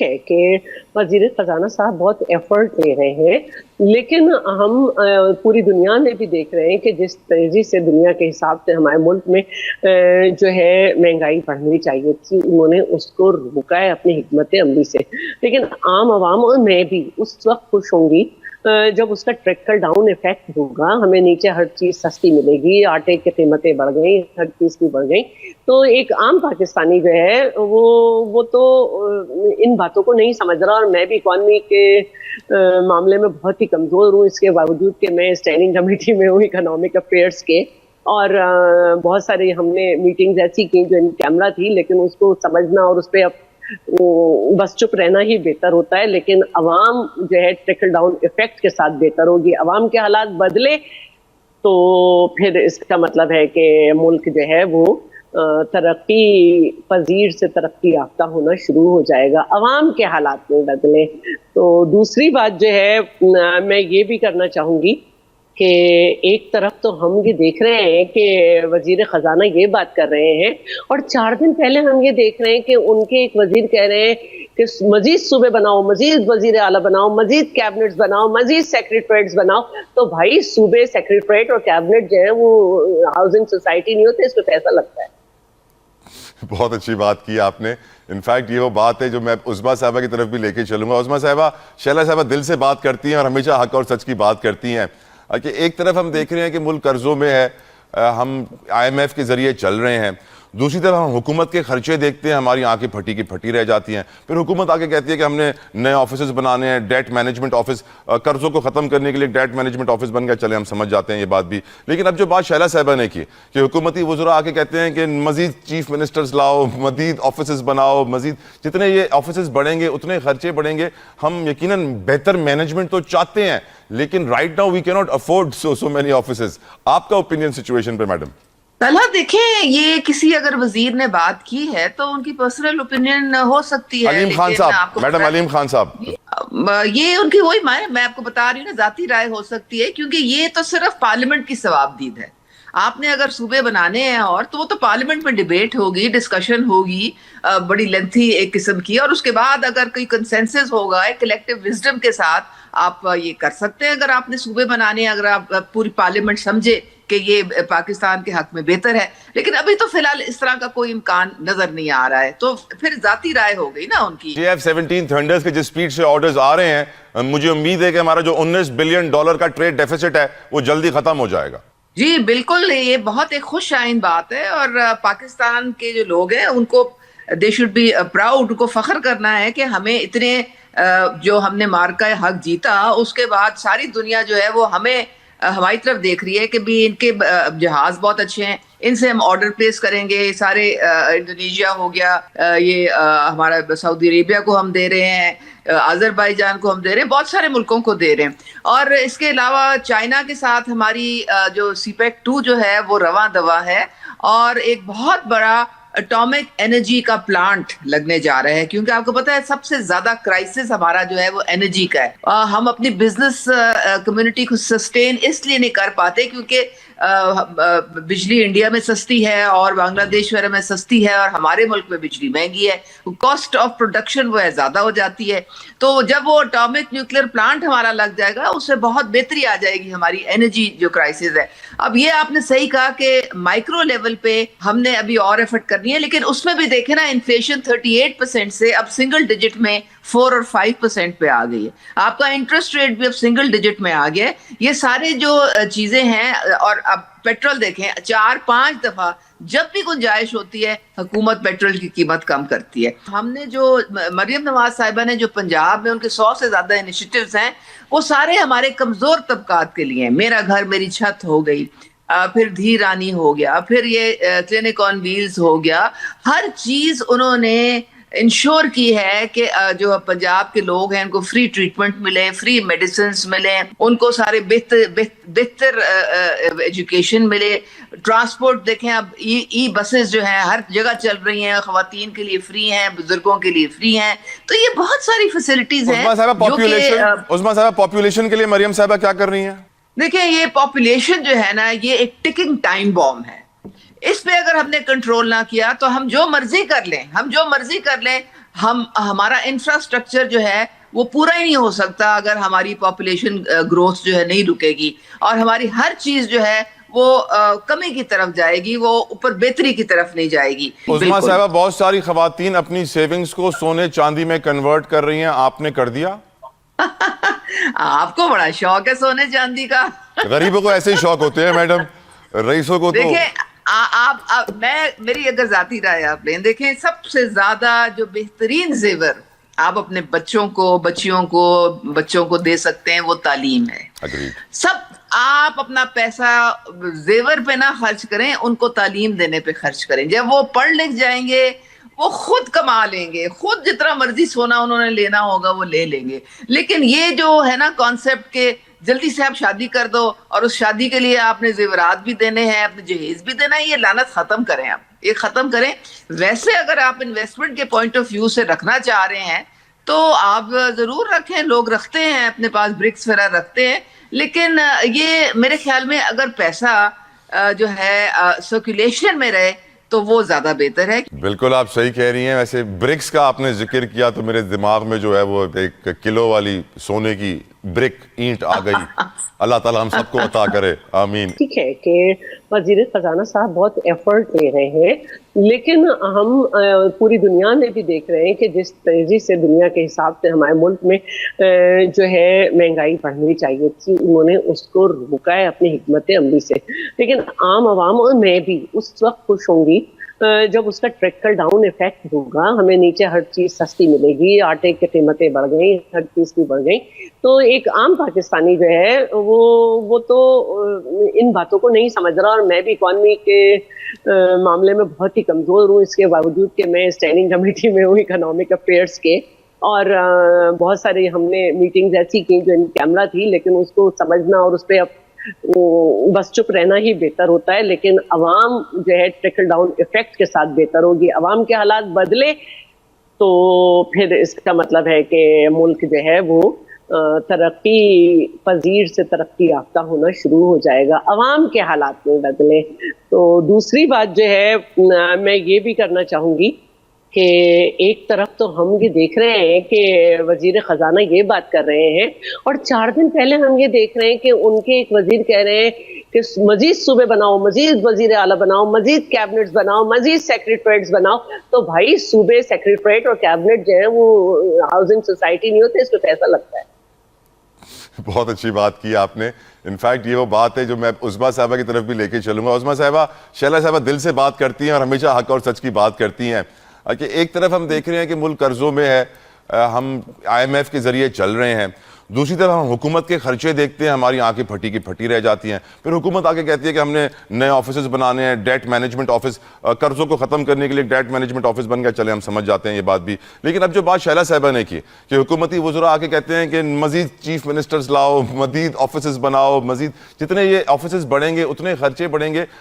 ٹھیک ہے کہ وزیر خزانہ صاحب بہت ایفرٹ لے رہے ہیں، لیکن ہم پوری دنیا میں بھی دیکھ رہے ہیں کہ جس تیزی سے دنیا کے حساب سے ہمارے ملک میں جو ہے مہنگائی بڑھنی چاہیے تھی، انہوں نے اس کو روکا ہے اپنی حکمت عملی سے. لیکن عام عوام اور میں بھی اس وقت خوش ہوں گی جب اس کا ٹریکل ڈاؤن ایفیکٹ ہوگا. ہمیں نیچے ہر چیز سستی ملے گی، آٹے کی قیمتیں بڑھ گئی، ہر چیز کی بڑھ گئی. تو ایک عام پاکستانی جو ہے وہ تو ان باتوں کو نہیں سمجھ رہا. اور میں بھی اکانومی کے معاملے میں بہت ہی کمزور ہوں، اس کے باوجود کہ میں اسٹینڈنگ کمیٹی میں ہوں اکنامک افیئرس کے، اور بہت ساری ہم نے میٹنگز ایسی کی جو ان کیمرہ تھی، لیکن اس کو سمجھنا اور اس پہ بس چپ رہنا ہی بہتر ہوتا ہے. لیکن عوام جو ہے ٹریکل ڈاؤن ایفیکٹ کے ساتھ بہتر ہوگی. عوام کے حالات بدلے تو پھر اس کا مطلب ہے کہ ملک جو ہے وہ ترقی پذیر سے ترقی یافتہ ہونا شروع ہو جائے گا، عوام کے حالات میں بدلے. تو دوسری بات جو ہے میں یہ بھی کرنا چاہوں گی کہ ایک طرف تو ہم یہ دیکھ رہے ہیں کہ وزیر خزانہ یہ بات کر رہے ہیں، اور 4 دن پہلے ہم یہ دیکھ رہے ہیں کہ ان کے ایک وزیر کہہ رہے ہیں کہ مزید صوبے بناؤ، مزید وزیر اعلیٰ بناؤ، مزید کیبنٹس بناؤ، مزید سیکریٹریٹس بناؤ. تو بھائی صوبے، سیکریٹریٹ اور کیبنٹ جو ہے وہ ہاؤسنگ سوسائٹی نہیں ہوتے، اس پہ پیسہ لگتا ہے. بہت اچھی بات کی آپ نے. انفیکٹ یہ وہ بات ہے جو میں عظمیٰ صاحبہ کی طرف بھی لے کے چلوں گا. عظمیٰ صاحبہ، شیلا صاحبہ دل سے بات کرتی ہیں اور ہمیشہ حق اور سچ کی بات کرتی ہیں کہ ایک طرف ہم دیکھ رہے ہیں کہ ملک قرضوں میں ہے، ہم IMF کے ذریعے چل رہے ہیں، دوسری طرف ہم حکومت کے خرچے دیکھتے ہیں، ہماری آنکھیں پھٹی کی پھٹی رہ جاتی ہیں. پھر حکومت آگے کہتی ہے کہ ہم نے نئے آفیسز بنانے ہیں، ڈیٹ مینجمنٹ آفس، قرضوں کو ختم کرنے کے لیے ڈیٹ مینجمنٹ آفس بن گیا. چلے ہم سمجھ جاتے ہیں یہ بات بھی. لیکن اب جو بات شیلا صاحبہ نے کی کہ حکومتی وزراء آ کے کہتے ہیں کہ مزید چیف منسٹرز لاؤ، مزید آفیسز بناؤ، مزید جتنے یہ آفیسز بڑھیں گے اتنے خرچے بڑھیں گے. ہم یقیناً بہتر مینجمنٹ تو چاہتے ہیں، لیکن right now we can't afford so many offices. آپ کا اوپینین سچویشن پہ میڈم؟ پہلا دیکھیں، یہ کسی اگر وزیر نے بات کی ہے تو ان کی پرسنل اوپینین ہو سکتی ہے. علیم خان صاحب، میڈم علیم خان صاحب، یہ ان کی وہی میں آپ کو بتا رہی ہوں نا، ذاتی رائے ہو سکتی ہے، کیونکہ یہ تو صرف پارلیمنٹ کی ثوابدید ہے. آپ نے اگر صوبے بنانے ہیں اور تو وہ تو پارلیمنٹ میں ڈیبیٹ ہوگی، ڈسکشن ہوگی بڑی لینتھی ایک قسم کی، اور اس کے بعد اگر کوئی کنسنسس ہوگا ایک کلیکٹیو وزڈم کے ساتھ آپ یہ کر سکتے ہیں. اگر آپ نے صوبے بنانے ہیں، اگر آپ پوری پارلیمنٹ سمجھے کہ یہ پاکستان کے حق میں بہتر ہے، لیکن ابھی تو فی الحال اس طرح کا کوئی امکان نظر نہیں آ رہا ہے، تو پھر ذاتی رائے ہو گئی نا ان کی. JF-17 تھنڈرز کے جس سپیڈ سے آرڈرز آ رہے ہیں، مجھے امید ہے کہ ہمارا جو $19 بلین کا ٹریڈ ڈیفیسٹ ہے وہ جلدی ختم ہو جائے گا. جی بالکل، یہ بہت ایک خوش آئند بات ہے، اور پاکستان کے جو لوگ ہیں ان کو دے شوڈ بی پراؤڈ، کو فخر کرنا ہے کہ ہمیں اتنے جو ہم نے مارکہ حق جیتا، اس کے بعد ساری دنیا جو ہے وہ ہمیں ہماری طرف دیکھ رہی ہے کہ بھی ان کے جہاز بہت اچھے ہیں، ان سے ہم آرڈر پلیس کریں گے. سارے انڈونیشیا ہو گیا، یہ ہمارا سعودی عربیہ کو ہم دے رہے ہیں، آذربائیجان کو ہم دے رہے ہیں، بہت سارے ملکوں کو دے رہے ہیں. اور اس کے علاوہ چائنا کے ساتھ ہماری جو CPEC 2 جو ہے وہ رواں دواں ہے، اور ایک بہت بڑا اٹامک انرجی کا پلانٹ لگنے جا رہا ہے، کیونکہ آپ کو پتا ہے سب سے زیادہ کرائسس ہمارا جو ہے وہ انرجی کا ہے. ہم اپنی بزنس کمیونٹی کو سسٹین اس لیے نہیں کر پاتے کیونکہ بجلی انڈیا میں سستی ہے اور بنگلہ دیش وغیرہ میں سستی ہے، اور ہمارے ملک میں بجلی مہنگی ہے، کاسٹ آف پروڈکشن وہ زیادہ ہو جاتی ہے. تو جب وہ اٹامک نیوکلیر پلانٹ ہمارا لگ جائے گا، اس سے بہت بہتری آ جائے گی ہماری انرجی جو کرائسس ہے. اب یہ آپ نے صحیح کہا کہ مائکرو لیول پہ ہم نے ابھی اور ایفرٹ کرنی ہے، لیکن اس میں بھی دیکھیں نا، انفلیشن 38% سے اب سنگل ڈیجٹ میں 4 اور 5% پہ آ گئی ہے. آپ کا انٹرسٹ ریٹ بھی اب سنگل ڈیجٹ میں آ گیا ہے. یہ سارے جو چیزیں ہیں، اور اب پیٹرول دیکھیں 4-5 دفعہ جب بھی گنجائش ہوتی ہے حکومت پیٹرول کی قیمت کم کرتی ہے. ہم نے جو مریم نواز صاحبہ نے جو پنجاب میں ان کے 100 سے زیادہ انیشیٹیوز ہیں، وہ سارے ہمارے کمزور طبقات کے لیے ہیں. میرا گھر میری چھت ہو گئی، پھر دھی رانی ہو گیا، پھر یہ کلینک آن ویلز ہو گیا. ہر چیز انہوں نے انشور کی ہے کہ جو پنجاب کے لوگ ہیں ان کو فری ٹریٹمنٹ ملے، فری میڈیسنز ملے، ان کو سارے بہتر ایجوکیشن ملے. ٹرانسپورٹ دیکھیں، اب ای بسز جو ہیں ہر جگہ چل رہی ہیں، خواتین کے لیے فری ہیں، بزرگوں کے لیے فری ہیں. تو یہ بہت ساری فیسلٹیز ہیں جو کہ عظمیٰ صاحبہ پاپولیشن کے لیے مریم صاحبہ کیا کر رہی ہیں؟ دیکھیں، یہ پاپولیشن جو ہے نا، یہ ایک ٹکنگ ٹائم بام ہے. اس پہ اگر ہم نے کنٹرول نہ کیا تو ہم جو مرضی کر لیں، ہمارا انفراسٹرکچر جو ہے وہ پورا ہی نہیں ہو سکتا اگر ہماری پاپولیشن گروتھ جو ہے نہیں رکے گی, اور ہماری ہر چیز جو ہے وہ کمی کی طرف جائے گی, وہ اوپر بہتری کی طرف نہیں جائے گی. عظمیٰ صاحبہ, بہت ساری خواتین اپنی سیونگز کو سونے چاندی میں کنورٹ کر رہی ہیں, آپ نے کر دیا؟ آپ کو بڑا شوق ہے سونے چاندی کا. غریبوں کو ایسے ہی شوق ہوتے ہیں میڈم, رئیسوں کو تو. دیکھیں میری اگر ذاتی رائے آپ لیں, دیکھیں سب سے زیادہ جو بہترین زیور آپ اپنے بچوں کو دے سکتے ہیں وہ تعلیم ہے. آپ اپنا پیسہ زیور پہ نہ خرچ کریں, ان کو تعلیم دینے پہ خرچ کریں. جب وہ پڑھ لکھ جائیں گے وہ خود کما لیں گے, خود جتنا مرضی سونا انہوں نے لینا ہوگا وہ لے لیں گے. لیکن یہ جو ہے نا کانسیپٹ کہ جلدی سے آپ شادی کر دو اور اس شادی کے لیے آپ نے زیورات بھی دینے ہیں, اپنے جہیز بھی دینا ہے, یہ لعنت ختم کریں, آپ یہ ختم کریں. ویسے اگر آپ انویسٹمنٹ کے پوائنٹ آف ویو سے رکھنا چاہ رہے ہیں تو آپ ضرور رکھیں, لوگ رکھتے ہیں اپنے پاس, برکس وغیرہ رکھتے ہیں. لیکن یہ میرے خیال میں اگر پیسہ جو ہے سرکولیشن میں رہے تو وہ زیادہ بہتر ہے. بالکل آپ صحیح کہہ رہی ہیں. ویسے برکس کا آپ نے ذکر کیا تو میرے دماغ میں جو ہے وہ 1 کلو والی سونے کی برک اینٹ آ گئی. اللہ تعالیٰ ہم سب کو عطا کرے, آمین. ٹھیک ہے کہ وزیر خزانہ صاحب بہت ایفرٹ لے رہے ہیں, لیکن ہم پوری دنیا میں بھی دیکھ رہے ہیں کہ جس تیزی سے دنیا کے حساب سے ہمارے ملک میں جو ہے مہنگائی بڑھنی چاہیے تھی, انہوں نے اس کو روکا ہے اپنی حکمت عملی سے. لیکن عام عوام اور میں بھی اس وقت خوش ہوں گی جب اس کا ٹریکل ڈاؤن ایفیکٹ ہوگا. ہمیں نیچے ہر چیز سستی ملے گی, آٹے کی قیمتیں بڑھ گئیں, ہر چیز کی بڑھ گئیں, تو ایک عام پاکستانی جو ہے وہ تو ان باتوں کو نہیں سمجھ رہا. اور میں بھی اکانومی کے معاملے میں بہت ہی کمزور ہوں, اس کے باوجود کہ میں اسٹینڈنگ کمیٹی میں ہوں اکنامک افیئرس کے, اور بہت ساری ہم نے میٹنگز ایسی کی جو ان کیمرہ تھی, لیکن اس کو سمجھنا اور اس پہ بس چپ رہنا ہی بہتر ہوتا ہے. لیکن عوام جو ہے ٹریکل ڈاؤن ایفیکٹ کے ساتھ بہتر ہوگی. عوام کے حالات بدلے تو پھر اس کا مطلب ہے کہ ملک جو ہے وہ ترقی پذیر سے ترقی یافتہ ہونا شروع ہو جائے گا, عوام کے حالات میں بدلے. تو دوسری بات جو ہے میں یہ بھی کرنا چاہوں گی کہ ایک طرف تو ہم یہ دیکھ رہے ہیں کہ وزیر خزانہ یہ بات کر رہے ہیں, اور 4 دن پہلے ہم یہ دیکھ رہے ہیں کہ ان کے ایک وزیر کہہ رہے ہیں کہ مزید صوبے بناؤ, مزید وزیر اعلیٰ بناؤ, مزید کیبنٹس بناؤ, مزید سیکریٹریٹس بناؤ. تو بھائی صوبے, سیکریٹریٹ اور کیبنٹ جو ہیں وہ ہاؤسنگ سوسائٹی نہیں ہوتے, اس پہ پیسہ لگتا ہے. بہت اچھی بات کی آپ نے. انفیکٹ یہ وہ بات ہے جو میں عظمیٰ صاحبہ کی طرف بھی لے کے چلوں گا. عظمیٰ صاحبہ, شیلا صاحبہ دل سے بات کرتی ہیں اور ہمیشہ حق اور سچ کی بات کرتی ہیں. کہ ایک طرف ہم دیکھ رہے ہیں کہ ملک قرضوں میں ہے, ہم IMF کے ذریعے چل رہے ہیں, دوسری طرف ہم حکومت کے خرچے دیکھتے ہیں, ہماری آنکھیں پھٹی کی پھٹی رہ جاتی ہیں. پھر حکومت آگے کہتی ہے کہ ہم نے نئے آفیسز بنانے ہیں, ڈیٹ مینجمنٹ آفس, قرضوں کو ختم کرنے کے لیے ڈیٹ مینجمنٹ آفس بن گیا. چلے ہم سمجھ جاتے ہیں یہ بات بھی. لیکن اب جو بات شیلا صاحبہ نے کی کہ حکومتی وزراء آگے کہتے ہیں کہ مزید چیف منسٹرز لاؤ, مزید آفیسز بناؤ, مزید جتنے یہ آفیسز بڑھیں گے اتنے خرچے بڑھیں گے.